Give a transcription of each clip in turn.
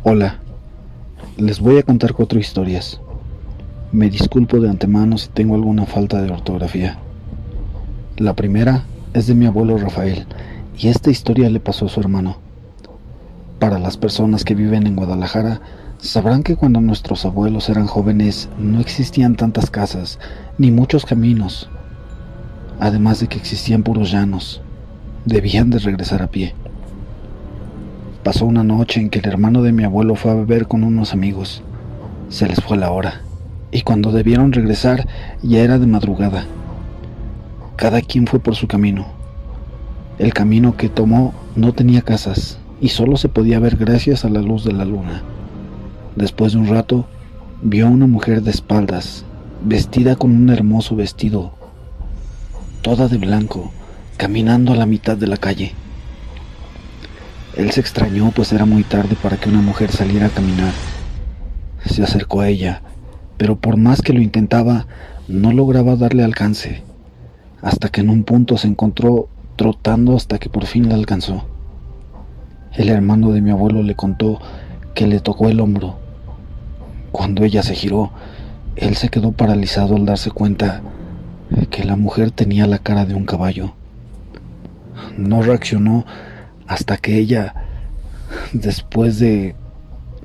Hola, les voy a contar 4 historias. Me disculpo de antemano si tengo alguna falta de ortografía. La primera es de mi abuelo Rafael, y esta historia le pasó a su hermano. Para las personas que viven en Guadalajara, sabrán que cuando nuestros abuelos eran jóvenes no existían tantas casas ni muchos caminos, además de que existían puros llanos. Debían de regresar a pie. Pasó una noche en que el hermano de mi abuelo fue a beber con unos amigos. Se les fue la hora, y cuando debieron regresar ya era de madrugada. Cada quien fue por su camino. El camino que tomó no tenía casas, y solo se podía ver gracias a la luz de la luna. Después de un rato, vio a una mujer de espaldas, vestida con un hermoso vestido, toda de blanco, caminando a la mitad de la calle. Él se extrañó, pues era muy tarde para que una mujer saliera a caminar. Se acercó a ella, pero por más que lo intentaba, no lograba darle alcance, hasta que en un punto se encontró trotando hasta que por fin la alcanzó. El hermano de mi abuelo le contó que le tocó el hombro. Cuando ella se giró, él se quedó paralizado al darse cuenta que la mujer tenía la cara de un caballo. No reaccionó hasta que ella, después de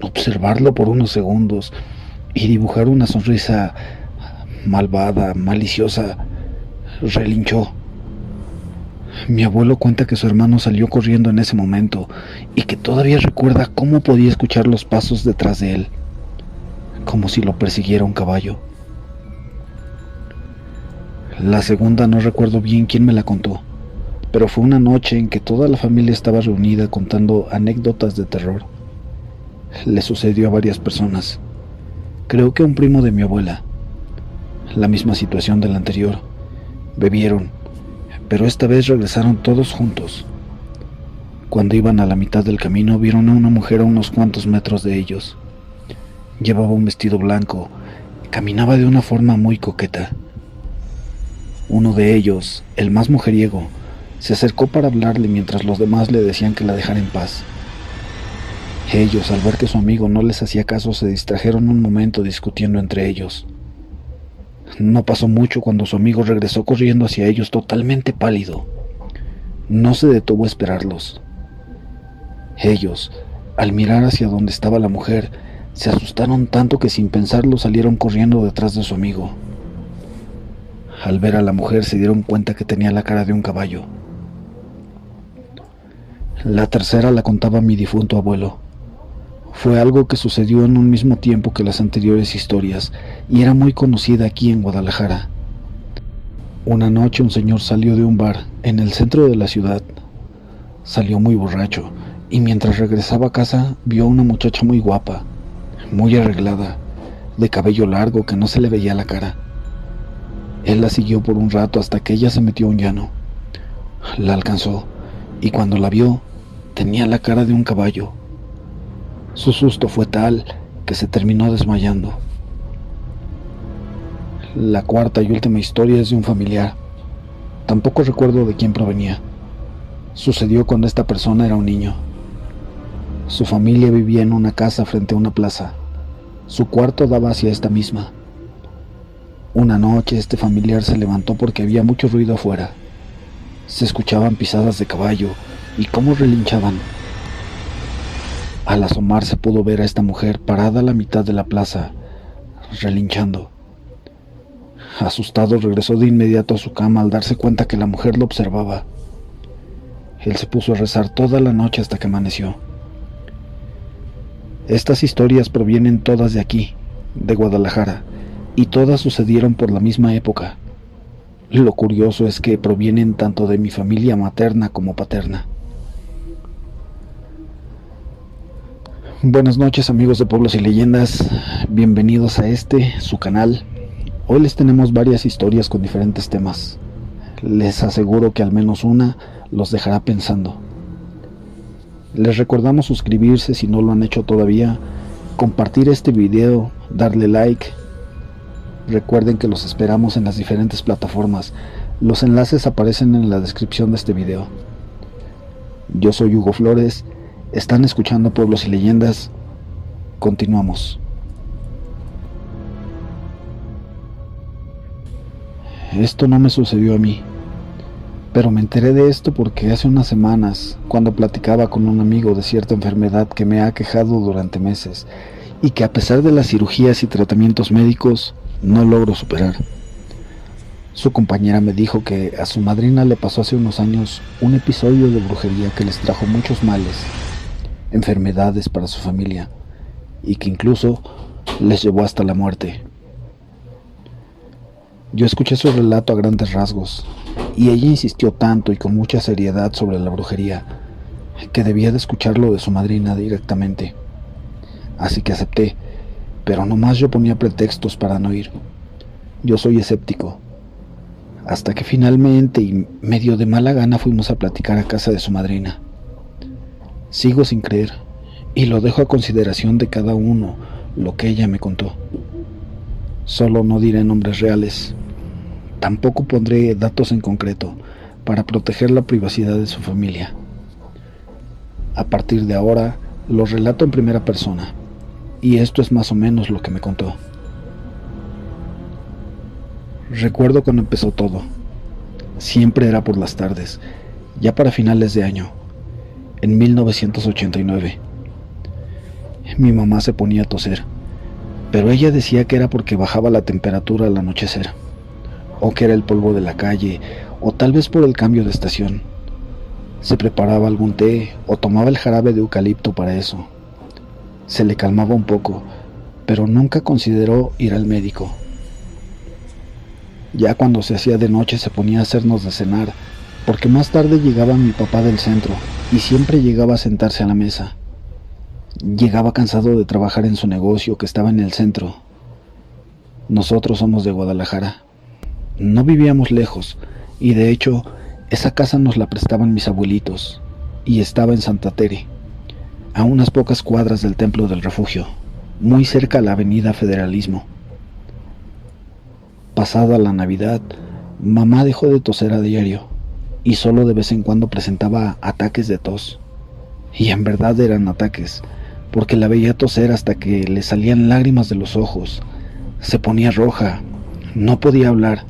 observarlo por unos segundos y dibujar una sonrisa malvada, maliciosa, relinchó. Mi abuelo cuenta que su hermano salió corriendo en ese momento y que todavía recuerda cómo podía escuchar los pasos detrás de él, como si lo persiguiera un caballo. La segunda no recuerdo bien quién me la contó, pero fue una noche en que toda la familia estaba reunida contando anécdotas de terror. Le sucedió a varias personas. Creo que a un primo de mi abuela. La misma situación de la anterior. Bebieron, pero esta vez regresaron todos juntos. Cuando iban a la mitad del camino vieron a una mujer a unos cuantos metros de ellos. Llevaba un vestido blanco, caminaba de una forma muy coqueta. Uno de ellos, el más mujeriego, se acercó para hablarle mientras los demás le decían que la dejara en paz. Ellos, al ver que su amigo no les hacía caso, se distrajeron un momento discutiendo entre ellos. No pasó mucho cuando su amigo regresó corriendo hacia ellos totalmente pálido. No se detuvo a esperarlos. Ellos, al mirar hacia donde estaba la mujer, se asustaron tanto que sin pensarlo salieron corriendo detrás de su amigo. Al ver a la mujer se dieron cuenta que tenía la cara de un caballo. La tercera la contaba mi difunto abuelo. Fue algo que sucedió en un mismo tiempo que las anteriores historias y era muy conocida aquí en Guadalajara. Una noche un señor salió de un bar en el centro de la ciudad. Salió muy borracho y mientras regresaba a casa vio a una muchacha muy guapa, muy arreglada, de cabello largo que no se le veía la cara. Él la siguió por un rato hasta que ella se metió a un llano. La alcanzó y cuando la vio tenía la cara de un caballo. Su susto fue tal que se terminó desmayando. La cuarta y última historia es de un familiar. Tampoco recuerdo de quién provenía. Sucedió cuando esta persona era un niño. Su familia vivía en una casa frente a una plaza. Su cuarto daba hacia esta misma. Una noche este familiar se levantó porque había mucho ruido afuera. Se escuchaban pisadas de caballo y cómo relinchaban. Al asomarse pudo ver a esta mujer parada a la mitad de la plaza, relinchando. Asustado regresó de inmediato a su cama al darse cuenta que la mujer lo observaba. Él se puso a rezar toda la noche hasta que amaneció. Estas historias provienen todas de aquí, de Guadalajara, y todas sucedieron por la misma época. Lo curioso es que provienen tanto de mi familia materna como paterna. Buenas noches amigos de Pueblos y Leyendas, bienvenidos a su canal. Hoy les tenemos varias historias con diferentes temas. Les aseguro que al menos una los dejará pensando. Les recordamos suscribirse si no lo han hecho todavía, compartir este video, darle like. Recuerden que los esperamos en las diferentes plataformas. Los enlaces aparecen en la descripción de este video. Yo soy Hugo Flores. Están escuchando Pueblos y Leyendas. Continuamos. Esto no me sucedió a mí, pero me enteré de esto porque hace unas semanas, cuando platicaba con un amigo de cierta enfermedad que me ha aquejado durante meses y que a pesar de las cirugías y tratamientos médicos, no logro superar. Su compañera me dijo que a su madrina le pasó hace unos años un episodio de brujería que les trajo muchos males, enfermedades para su familia, y que incluso les llevó hasta la muerte. Yo escuché su relato a grandes rasgos, y ella insistió tanto y con mucha seriedad sobre la brujería, que debía de escucharlo de su madrina directamente. Así que acepté, pero nomás yo ponía pretextos para no ir. Yo soy escéptico. Hasta que finalmente y medio de mala gana fuimos a platicar a casa de su madrina. Sigo sin creer, y lo dejo a consideración de cada uno lo que ella me contó. Solo no diré nombres reales. Tampoco pondré datos en concreto para proteger la privacidad de su familia. A partir de ahora, lo relato en primera persona, y esto es más o menos lo que me contó. Recuerdo cuando empezó todo. Siempre era por las tardes, ya para finales de año, en 1989. Mi mamá se ponía a toser, pero ella decía que era porque bajaba la temperatura al anochecer, o que era el polvo de la calle, o tal vez por el cambio de estación. Se preparaba algún té o tomaba el jarabe de eucalipto para eso. Se le calmaba un poco, pero nunca consideró ir al médico. Ya cuando se hacía de noche se ponía a hacernos de cenar, porque más tarde llegaba mi papá del centro y siempre llegaba a sentarse a la mesa. Llegaba cansado de trabajar en su negocio que estaba en el centro. Nosotros somos de Guadalajara. No vivíamos lejos, y de hecho, esa casa nos la prestaban mis abuelitos, y estaba en Santa Tere, a unas pocas cuadras del Templo del Refugio, muy cerca a la avenida Federalismo. Pasada la Navidad, mamá dejó de toser a diario, y solo de vez en cuando presentaba ataques de tos. Y en verdad eran ataques, porque la veía toser hasta que le salían lágrimas de los ojos, se ponía roja, no podía hablar.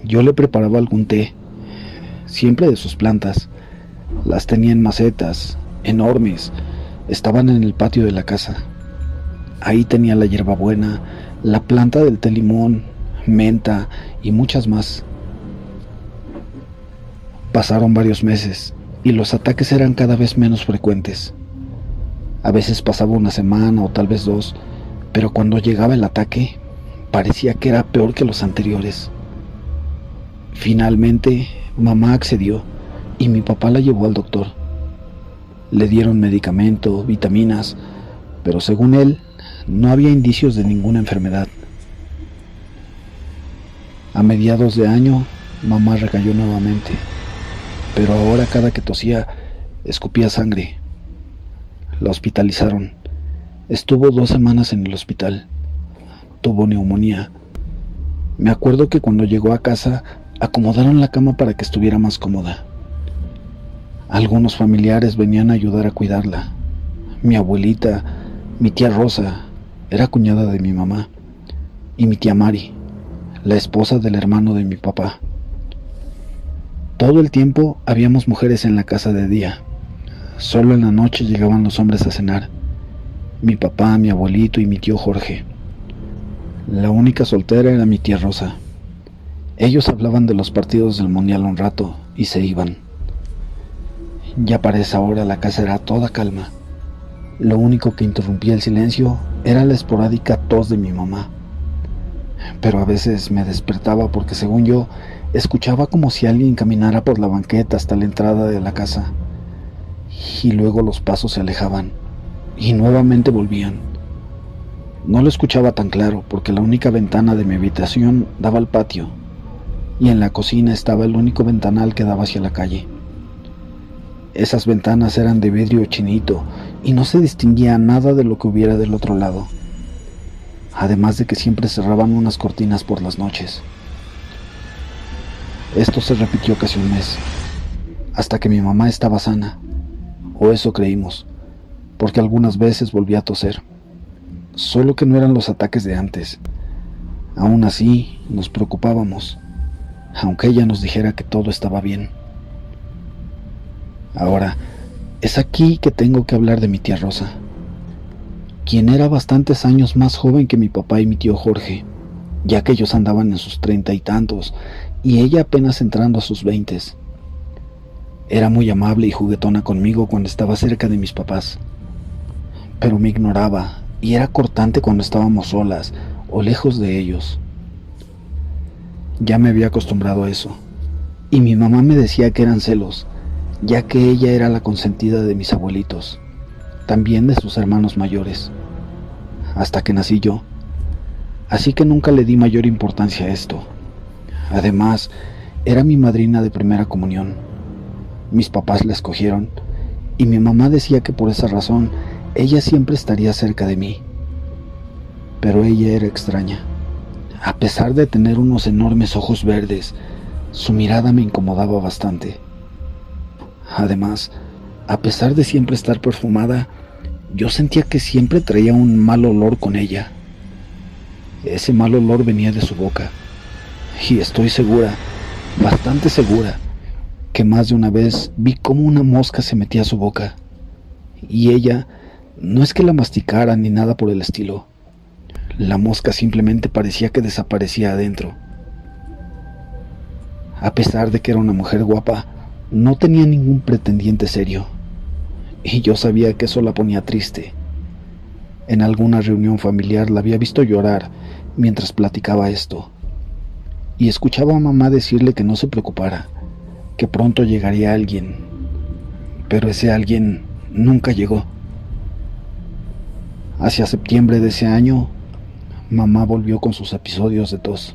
Yo le preparaba algún té, siempre de sus plantas. Las tenía en macetas, enormes, estaban en el patio de la casa. Ahí tenía la hierbabuena, la planta del té limón, menta y muchas más. Pasaron varios meses y los ataques eran cada vez menos frecuentes. A veces pasaba una semana o tal vez dos, pero cuando llegaba el ataque, parecía que era peor que los anteriores. Finalmente, mamá accedió y mi papá la llevó al doctor. Le dieron medicamento, vitaminas, pero según él, no había indicios de ninguna enfermedad. A mediados de año, mamá recayó nuevamente, pero ahora cada que tosía, escupía sangre. La hospitalizaron. Estuvo 2 semanas en el hospital. Tuvo neumonía. Me acuerdo que cuando llegó a casa, acomodaron la cama para que estuviera más cómoda. Algunos familiares venían a ayudar a cuidarla. Mi abuelita, mi tía Rosa, era cuñada de mi mamá, y mi tía Mari, la esposa del hermano de mi papá. Todo el tiempo habíamos mujeres en la casa de día. Solo en la noche llegaban los hombres a cenar. Mi papá, mi abuelito y mi tío Jorge. La única soltera era mi tía Rosa. Ellos hablaban de los partidos del mundial un rato y se iban. Ya para esa hora la casa era toda calma. Lo único que interrumpía el silencio era la esporádica tos de mi mamá. Pero a veces me despertaba porque, según yo, escuchaba como si alguien caminara por la banqueta hasta la entrada de la casa. Y luego los pasos se alejaban y nuevamente volvían. No lo escuchaba tan claro porque la única ventana de mi habitación daba al patio y en la cocina estaba el único ventanal que daba hacia la calle. Esas ventanas eran de vidrio chinito y no se distinguía nada de lo que hubiera del otro lado, además de que siempre cerraban unas cortinas por las noches. Esto se repitió casi un mes, hasta que mi mamá estaba sana, o eso creímos. porque algunas veces volvía a toser, solo que no eran los ataques de antes. Aún así, nos preocupábamos, aunque ella nos dijera que todo estaba bien. Ahora, es aquí que tengo que hablar de mi tía Rosa, quien era bastantes años más joven que mi papá y mi tío Jorge, ya que ellos andaban en sus 30 y tantos, y ella apenas entrando a sus 20. Era muy amable y juguetona conmigo cuando estaba cerca de mis papás, pero me ignoraba y era cortante cuando estábamos solas o lejos de ellos. Ya me había acostumbrado a eso, y mi mamá me decía que eran celos, ya que ella era la consentida de mis abuelitos, también de sus hermanos mayores, hasta que nací yo, así que nunca le di mayor importancia a esto. Además, era mi madrina de primera comunión. Mis papás la escogieron, y mi mamá decía que por esa razón ella siempre estaría cerca de mí. Pero ella era extraña. A pesar de tener unos enormes ojos verdes, su mirada me incomodaba bastante. Además, a pesar de siempre estar perfumada, yo sentía que siempre traía un mal olor con ella. Ese mal olor venía de su boca, y estoy segura, bastante segura, que más de una vez vi cómo una mosca se metía a su boca, y ella no es que la masticara ni nada por el estilo. La mosca simplemente parecía que desaparecía adentro. A pesar de que era una mujer guapa, no tenía ningún pretendiente serio, y yo sabía que eso la ponía triste. En alguna reunión familiar la había visto llorar mientras platicaba esto, y escuchaba a mamá decirle que no se preocupara, que pronto llegaría alguien, pero ese alguien nunca llegó. Hacia septiembre de ese año, mamá volvió con sus episodios de tos,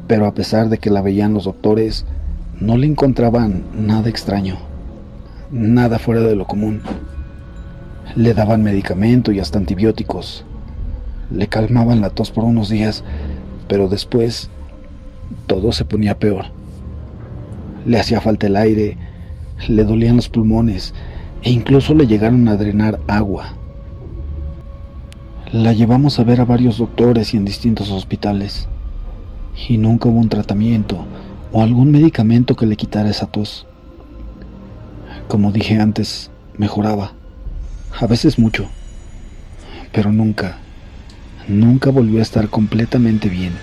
pero a pesar de que la veían los doctores, no le encontraban nada extraño, nada fuera de lo común. Le daban medicamento y hasta antibióticos. Le calmaban la tos por unos días, pero después todo se ponía peor. Le hacía falta el aire, le dolían los pulmones e incluso le llegaron a drenar agua. La llevamos a ver a varios doctores y en distintos hospitales, y nunca hubo un tratamiento o algún medicamento que le quitara esa tos. Como dije antes, mejoraba, a veces mucho, pero nunca volvió a estar completamente bien.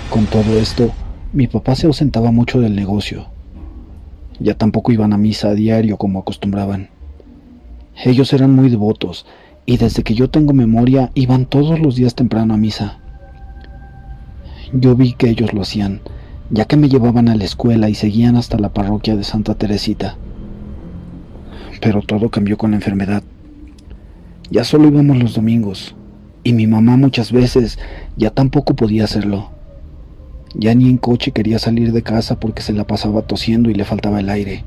Con todo esto, mi papá se ausentaba mucho del negocio. Ya tampoco iban a misa a diario como acostumbraban. Ellos eran muy devotos, y desde que yo tengo memoria iban todos los días temprano a misa. Yo vi que ellos lo hacían, ya que me llevaban a la escuela y seguían hasta la parroquia de Santa Teresita. Pero todo cambió con la enfermedad. Ya solo íbamos los domingos, y mi mamá muchas veces ya tampoco podía hacerlo. Ya ni en coche quería salir de casa porque se la pasaba tosiendo y le faltaba el aire.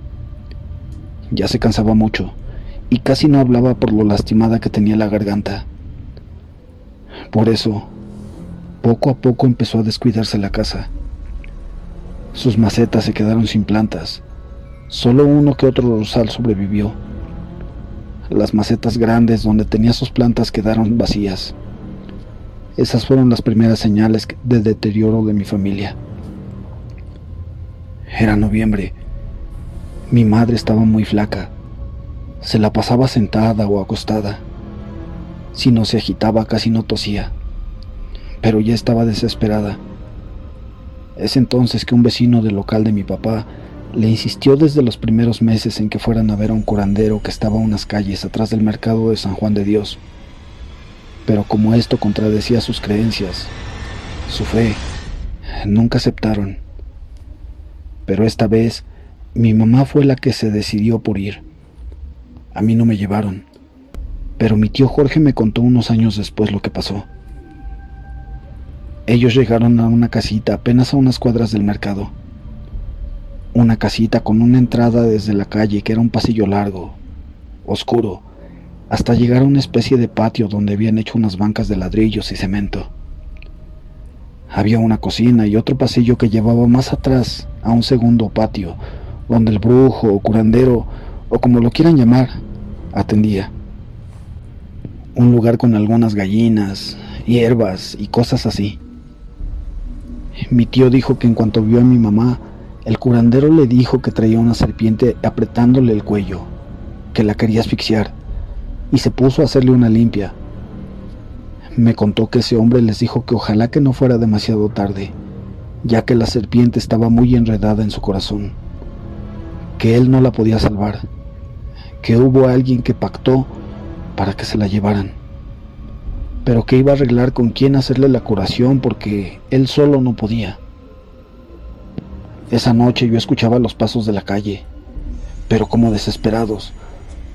Ya se cansaba mucho, y casi no hablaba por lo lastimada que tenía la garganta. Por eso, poco a poco empezó a descuidarse la casa. Sus macetas se quedaron sin plantas. Solo uno que otro rosal sobrevivió. Las macetas grandes donde tenía sus plantas quedaron vacías. Esas fueron las primeras señales de deterioro de mi familia. Era noviembre. Mi madre estaba muy flaca. Se la pasaba sentada o acostada. Si no se agitaba, casi no tosía. Pero ya estaba desesperada. Es entonces que un vecino del local de mi papá le insistió desde los primeros meses en que fueran a ver a un curandero que estaba a unas calles atrás del mercado de San Juan de Dios. Pero como esto contradecía sus creencias, su fe, nunca aceptaron. Pero esta vez, mi mamá fue la que se decidió por ir. A mí no me llevaron, pero mi tío Jorge me contó unos años después lo que pasó. Ellos llegaron a una casita apenas a unas cuadras del mercado. Una casita con una entrada desde la calle que era un pasillo largo, oscuro, hasta llegar a una especie de patio donde habían hecho unas bancas de ladrillos y cemento. Había una cocina y otro pasillo que llevaba más atrás a un segundo patio, donde el brujo o curandero, o como lo quieran llamar, atendía. Un lugar con algunas gallinas, hierbas y cosas así. Mi tío dijo que en cuanto vio a mi mamá, el curandero le dijo que traía una serpiente apretándole el cuello, que la quería asfixiar, y se puso a hacerle una limpia. Me contó que ese hombre les dijo que ojalá que no fuera demasiado tarde, ya que la serpiente estaba muy enredada en su corazón, que él no la podía salvar, que hubo alguien que pactó para que se la llevaran, pero que iba a arreglar con quién hacerle la curación porque él solo no podía. Esa noche yo escuchaba los pasos de la calle, pero como desesperados,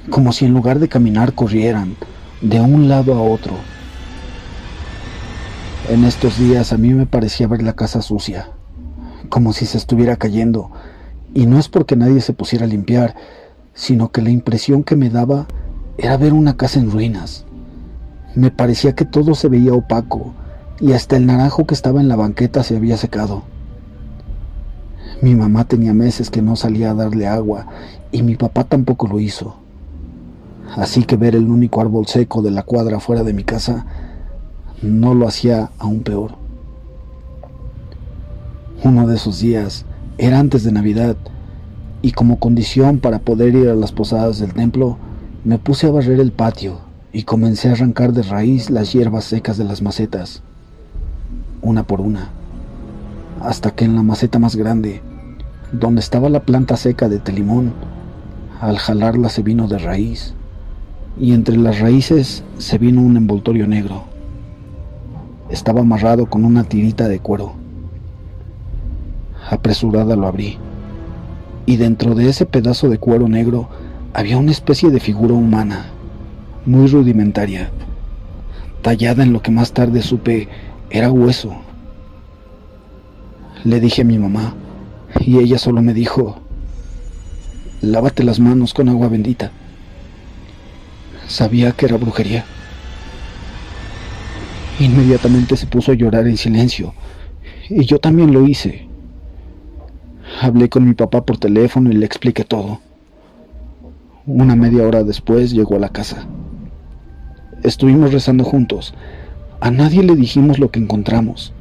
como si en lugar de caminar corrieran de un lado a otro. En estos días a mí me parecía ver la casa sucia, como si se estuviera cayendo, y no es porque nadie se pusiera a limpiar, sino que la impresión que me daba era ver una casa en ruinas. Me parecía que todo se veía opaco, y hasta el naranjo que estaba en la banqueta se había secado. Mi mamá tenía meses que no salía a darle agua, y mi papá tampoco lo hizo. Así que ver el único árbol seco de la cuadra fuera de mi casa no lo hacía aún peor. Uno de esos días era antes de Navidad, y como condición para poder ir a las posadas del templo, me puse a barrer el patio y comencé a arrancar de raíz las hierbas secas de las macetas, una por una, hasta que en la maceta más grande, donde estaba la planta seca de telimón, al jalarla se vino de raíz, y entre las raíces se vino un envoltorio negro. Estaba amarrado con una tirita de cuero. Apresurada lo abrí, y dentro de ese pedazo de cuero negro había una especie de figura humana, muy rudimentaria, tallada en lo que más tarde supe era hueso. Le dije a mi mamá, y ella solo me dijo: lávate las manos con agua bendita. Sabía que era brujería. Inmediatamente se puso a llorar en silencio, y yo también lo hice. Hablé con mi papá por teléfono y le expliqué todo. Una media hora después llegó a la casa. Estuvimos rezando juntos. A nadie le dijimos lo que encontramos,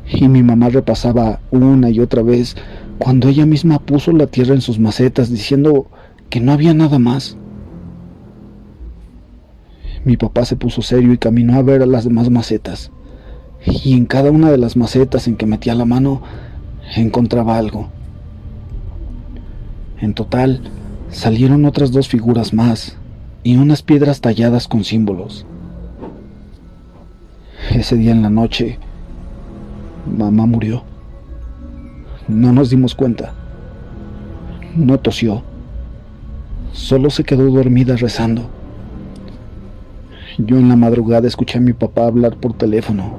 y mi mamá repasaba una y otra vez cuando ella misma puso la tierra en sus macetas, diciendo que no había nada más. Mi papá se puso serio y caminó a ver a las demás macetas, y en cada una de las macetas en que metía la mano encontraba algo. En total salieron otras 2 figuras más y unas piedras talladas con símbolos. Ese día en la noche, mamá murió. No nos dimos cuenta. No tosió. Solo se quedó dormida rezando. Yo en la madrugada escuché a mi papá hablar por teléfono.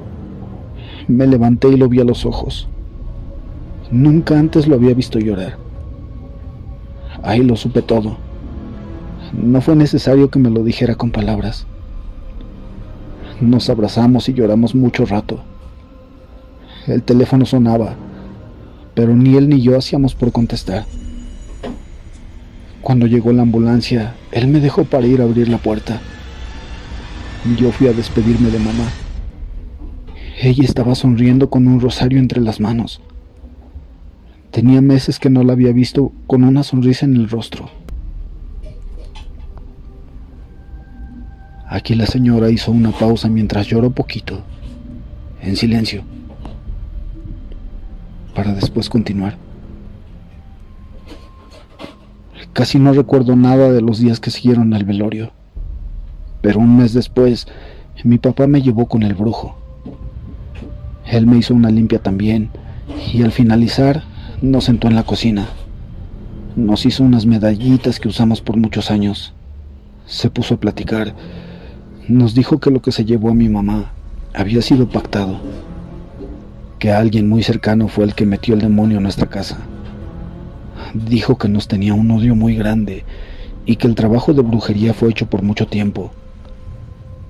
Me levanté y lo vi a los ojos. Nunca antes lo había visto llorar. Ahí lo supe todo. No fue necesario que me lo dijera con palabras. Nos abrazamos y lloramos mucho rato. El teléfono sonaba, pero ni él ni yo hacíamos por contestar. Cuando llegó la ambulancia, él me dejó para ir a abrir la puerta. Yo fui a despedirme de mamá. Ella estaba sonriendo con un rosario entre las manos. Tenía meses que no la había visto con una sonrisa en el rostro. Aquí la señora hizo una pausa mientras lloró poquito, en silencio, para después continuar. Casi no recuerdo nada de los días que siguieron al velorio, pero un mes después, mi papá me llevó con el brujo. Él me hizo una limpia también, y al finalizar, nos sentó en la cocina. Nos hizo unas medallitas que usamos por muchos años. Se puso a platicar. Nos dijo que lo que se llevó a mi mamá había sido pactado, que alguien muy cercano fue el que metió el demonio en nuestra casa. Dijo que nos tenía un odio muy grande y que el trabajo de brujería fue hecho por mucho tiempo,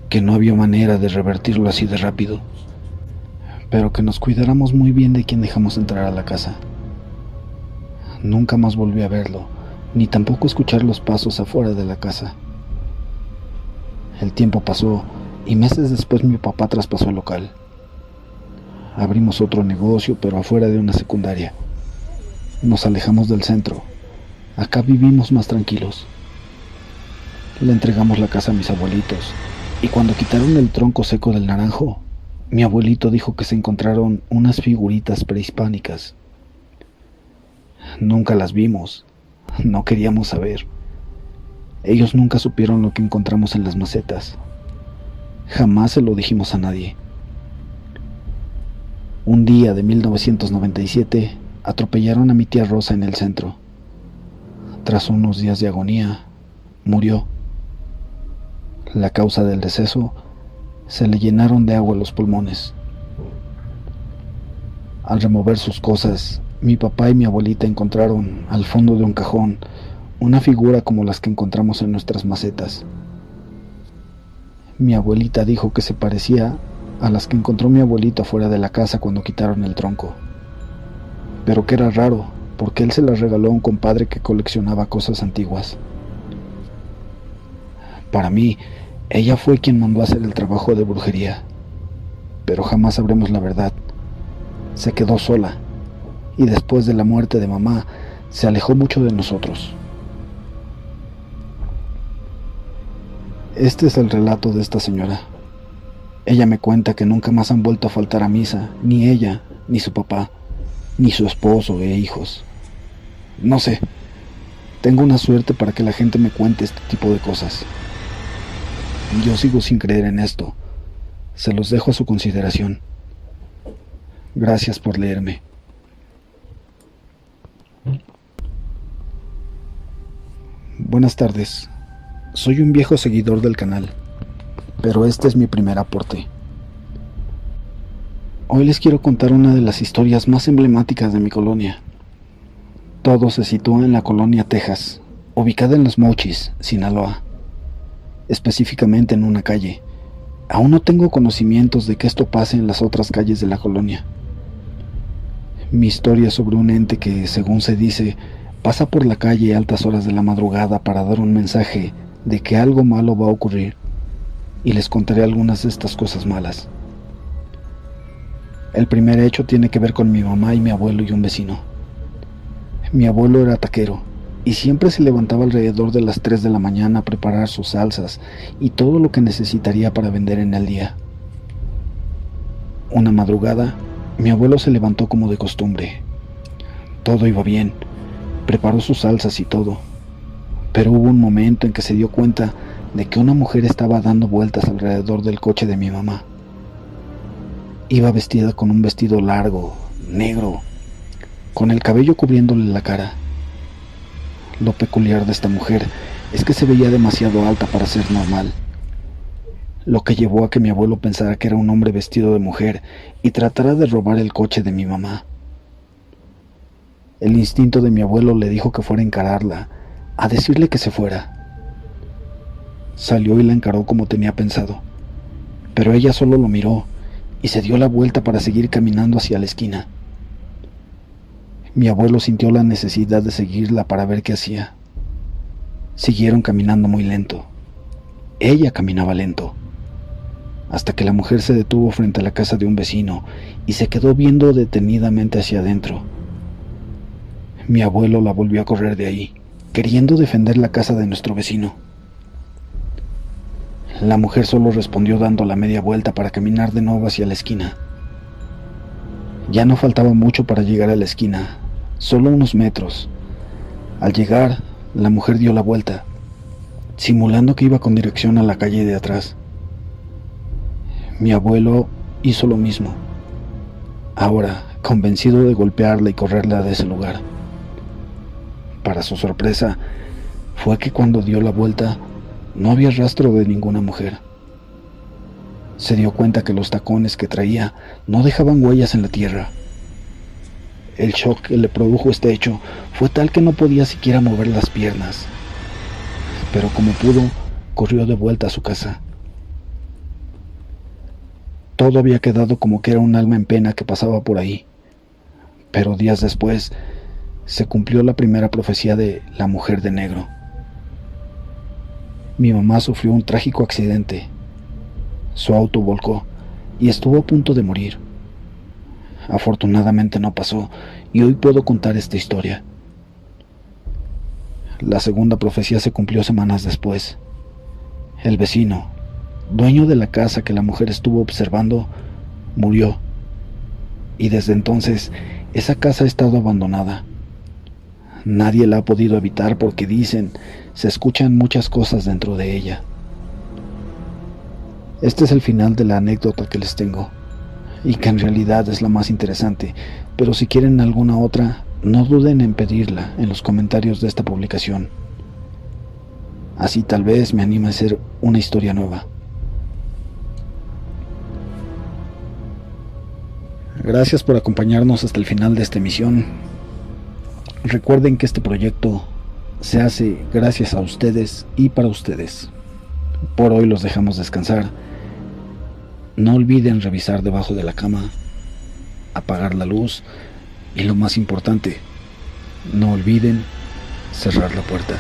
que no había manera de revertirlo así de rápido, pero que nos cuidáramos muy bien de quien dejamos entrar a la casa. Nunca más volví a verlo, ni tampoco escuchar los pasos afuera de la casa. El tiempo pasó y meses después mi papá traspasó el local. Abrimos otro negocio, pero afuera de una secundaria. Nos alejamos del centro. Acá vivimos más tranquilos. Le entregamos la casa a mis abuelitos, y cuando quitaron el tronco seco del naranjo, mi abuelito dijo que se encontraron unas figuritas prehispánicas. Nunca las vimos, no queríamos saber. Ellos nunca supieron lo que encontramos en las macetas. Jamás se lo dijimos a nadie. Un día de 1997, atropellaron a mi tía Rosa en el centro. Tras unos días de agonía, murió. La causa del deceso: se le llenaron de agua los pulmones. Al remover sus cosas, mi papá y mi abuelita encontraron, al fondo de un cajón, una figura como las que encontramos en nuestras macetas. Mi abuelita dijo que se parecía a las que encontró mi abuelito afuera de la casa cuando quitaron el tronco, pero que era raro, porque él se las regaló a un compadre que coleccionaba cosas antiguas. Para mí, ella fue quien mandó a hacer el trabajo de brujería, pero jamás sabremos la verdad. Se quedó sola, y después de la muerte de mamá, se alejó mucho de nosotros. Este es el relato de esta señora. Ella me cuenta que nunca más han vuelto a faltar a misa, ni ella, ni su papá, ni su esposo e hijos. No sé, tengo una suerte para que la gente me cuente este tipo de cosas. Yo sigo sin creer en esto. Se los dejo a su consideración. Gracias por leerme. Buenas tardes. Soy un viejo seguidor del canal, pero este es mi primer aporte. Hoy les quiero contar una de las historias más emblemáticas de mi colonia. Todo se sitúa en la colonia Texas, ubicada en Los Mochis, Sinaloa. Específicamente en una calle. Aún no tengo conocimientos de que esto pase en las otras calles de la colonia. Mi historia es sobre un ente que, según se dice, pasa por la calle a altas horas de la madrugada para dar un mensaje de que algo malo va a ocurrir, y les contaré algunas de estas cosas malas. El primer hecho tiene que ver con mi mamá y mi abuelo y un vecino. Mi abuelo era taquero, y siempre se levantaba alrededor de las 3 de la mañana a preparar sus salsas y todo lo que necesitaría para vender en el día. Una madrugada, mi abuelo se levantó como de costumbre. Todo iba bien, preparó sus salsas y todo, pero hubo un momento en que se dio cuenta de que una mujer estaba dando vueltas alrededor del coche de mi mamá. Iba vestida con un vestido largo, negro, con el cabello cubriéndole la cara. Lo peculiar de esta mujer es que se veía demasiado alta para ser normal, lo que llevó a que mi abuelo pensara que era un hombre vestido de mujer y tratara de robar el coche de mi mamá. El instinto de mi abuelo le dijo que fuera a encararla, a decirle que se fuera. Salió y la encaró como tenía pensado, pero ella solo lo miró y se dio la vuelta para seguir caminando hacia la esquina. Mi abuelo sintió la necesidad de seguirla para ver qué hacía. Siguieron caminando muy lento. Ella caminaba lento, hasta que la mujer se detuvo frente a la casa de un vecino y se quedó viendo detenidamente hacia adentro. Mi abuelo la volvió a correr de ahí, queriendo defender la casa de nuestro vecino. La mujer solo respondió dando la media vuelta para caminar de nuevo hacia la esquina. Ya no faltaba mucho para llegar a la esquina, solo unos metros. Al llegar, la mujer dio la vuelta, simulando que iba con dirección a la calle de atrás. Mi abuelo hizo lo mismo, ahora convencido de golpearla y correrla de ese lugar. Para su sorpresa, fue que cuando dio la vuelta, no había rastro de ninguna mujer. Se dio cuenta que los tacones que traía no dejaban huellas en la tierra. El shock que le produjo este hecho fue tal que no podía siquiera mover las piernas, pero como pudo, corrió de vuelta a su casa. Todo había quedado como que era un alma en pena que pasaba por ahí, pero días después se cumplió la primera profecía de la mujer de negro. Mi mamá sufrió un trágico accidente. Su auto volcó y estuvo a punto de morir. Afortunadamente no pasó y hoy puedo contar esta historia. La segunda profecía se cumplió semanas después. El vecino, dueño de la casa que la mujer estuvo observando, murió. Y desde entonces, esa casa ha estado abandonada. Nadie la ha podido habitar porque dicen, se escuchan muchas cosas dentro de ella. Este es el final de la anécdota que les tengo, y que en realidad es la más interesante, pero si quieren alguna otra, no duden en pedirla en los comentarios de esta publicación. Así tal vez me anime a hacer una historia nueva. Gracias por acompañarnos hasta el final de esta emisión. Recuerden que este proyecto se hace gracias a ustedes y para ustedes. Por hoy los dejamos descansar. No olviden revisar debajo de la cama, apagar la luz y lo más importante, no olviden cerrar la puerta.